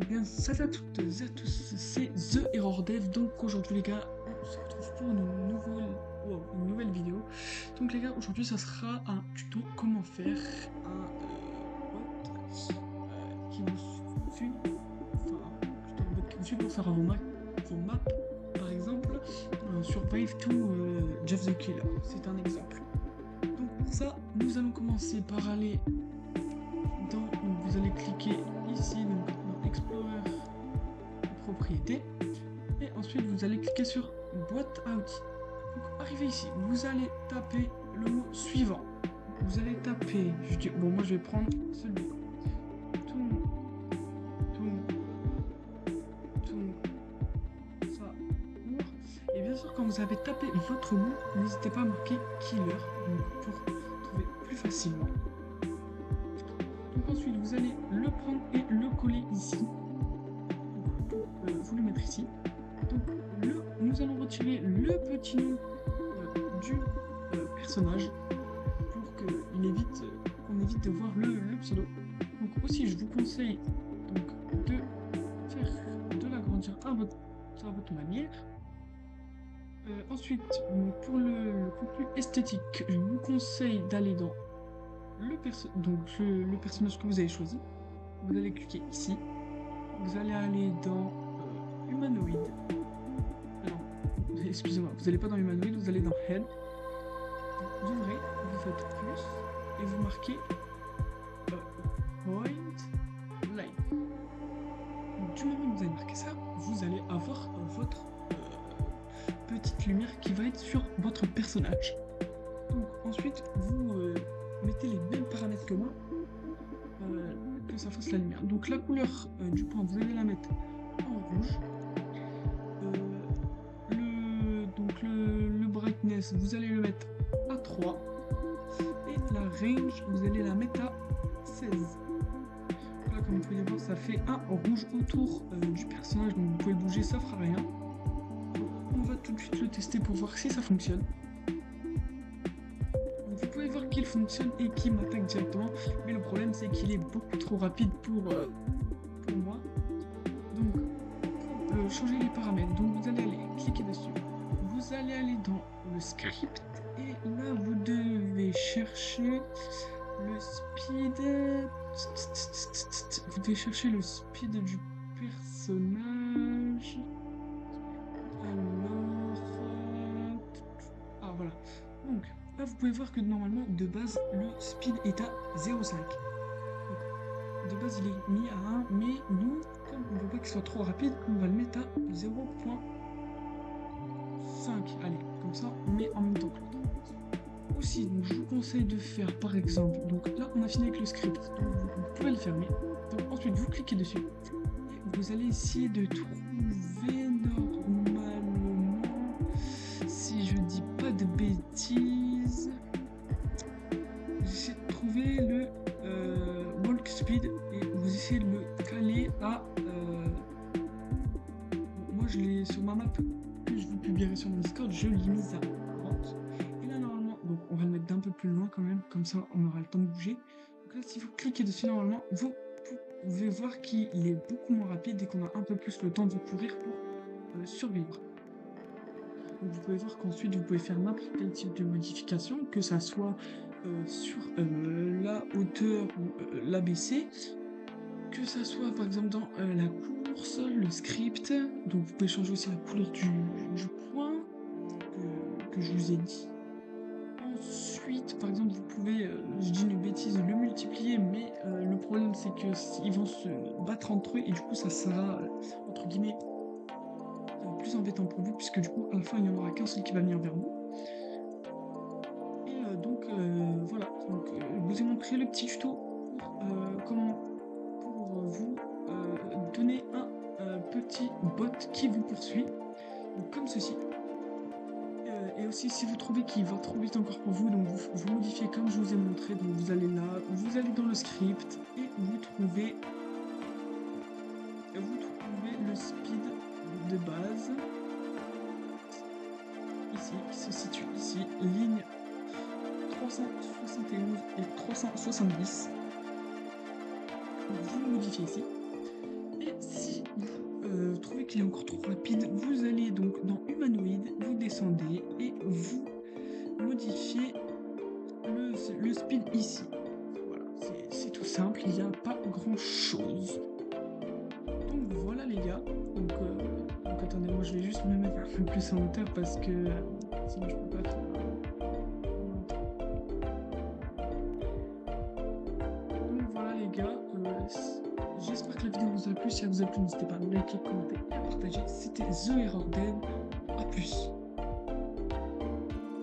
bien, salut à toutes et à tous, c'est The Error Dev. Donc aujourd'hui les gars, on se retrouve pour une nouvelle vidéo. Donc les gars, aujourd'hui ça sera un tuto comment faire un bot qui vous suit, enfin plutôt un bot qui vous suit pour faire vos maps, par exemple, Survive to Jeff the Killer. C'est un exemple. Donc pour ça, nous allons commencer par aller donc vous allez cliquer ici donc dans Explorer propriétés et ensuite vous allez cliquer sur boîte à outils. Donc arrivé ici, vous allez taper le mot suivant. Vous allez taper, bon moi je vais prendre celui-là. Tout ça. Et bien sûr quand vous avez tapé votre mot, n'hésitez pas à marquer killer pour trouver plus facilement. Donc ensuite, vous allez le prendre et le coller ici. Vous le mettre ici. Donc nous allons retirer le petit nom du personnage pour qu'on évite de voir le pseudo. Donc aussi, je vous conseille donc, de l'agrandir à votre manière. Ensuite, pour le contenu esthétique, je vous conseille d'aller dans le personnage que vous avez choisi. Vous allez cliquer ici. Vous allez aller dans humanoïde. Non, excusez-moi, vous n'allez pas dans humanoïde, vous allez dans head. Vous ouvrez, vous faites plus et vous marquez point light. Donc, du moment que vous avez marqué ça, vous allez avoir votre petite lumière qui va être sur votre personnage. Donc ensuite, vous mettez les mêmes paramètres que moi, que ça fasse la lumière. Donc la couleur du point, vous allez la mettre en rouge. Le brightness, vous allez le mettre à 3. Et la range, vous allez la mettre à 16. Donc là, comme vous pouvez voir, ça fait un rouge autour du personnage. Donc vous pouvez bouger, ça fera rien. Donc, on va tout de suite le tester pour voir si ça fonctionne. Vous pouvez voir qu'il fonctionne et qu'il m'attaque directement, mais le problème c'est qu'il est beaucoup trop rapide pour moi. Donc pour changer les paramètres, donc vous allez aller cliquer dessus, vous allez aller dans le script et là vous devez chercher le speed. Vous devez chercher le speed du personnage. Alors ah voilà. Donc là, vous pouvez voir que normalement, de base, le speed est à 0,5. De base, il est mis à 1, mais nous, comme on ne veut pas qu'il soit trop rapide, on va le mettre à 0,5. Allez, comme ça, on met en même temps que l'autre. Aussi, donc, je vous conseille de faire, par exemple, donc là, on a fini avec le script, donc vous pouvez le fermer. Donc ensuite, vous cliquez dessus, et vous allez essayer de trouver normalement, si je dis pas de bêtises, j'essaie de trouver le walk speed et vous essayez de le caler à moi je l'ai sur ma map que je vous publierai sur mon Discord, je l'ai mise à 30 et là normalement, donc on va le mettre d'un peu plus loin quand même, comme ça on aura le temps de bouger. Donc là si vous cliquez dessus normalement, vous pouvez voir qu'il est beaucoup moins rapide et qu'on a un peu plus le temps de courir pour survivre. Donc vous pouvez voir qu'ensuite vous pouvez faire n'importe quel type de modification, que ça soit sur la hauteur ou l'ABC, que ça soit par exemple dans la course, le script. Donc vous pouvez changer aussi la couleur du point que je vous ai dit. Ensuite, par exemple, vous pouvez, je dis une bêtise, le multiplier, mais le problème c'est que ils vont se battre entre eux et du coup ça sera entre guillemets plus embêtant pour vous, puisque du coup à la fin il n'y en aura qu'un seul qui va venir vers vous. Et donc voilà, donc, je vous ai montré le petit tuto pour vous donner un petit bot qui vous poursuit, donc comme ceci. Et aussi si vous trouvez qu'il va trop vite encore pour vous, donc vous modifiez comme je vous ai montré, donc vous allez là, vous allez dans le script et vous trouvez le speed de base ici, qui se situe ici, ligne 371 et 370. Vous le modifiez ici. Et qu'il est encore trop rapide, vous allez donc dans humanoïde, vous descendez et vous modifiez le speed ici. Voilà, c'est tout simple, il n'y a pas grand chose. Donc voilà les gars, donc attendez, moi je vais juste me mettre un peu plus en hauteur parce que sinon je peux pas faire. Donc voilà les gars, j'espère que la vidéo vous a plu. Si elle vous a plu, n'hésitez pas à liker, commenter et à partager. C'était The Error Dead. A plus.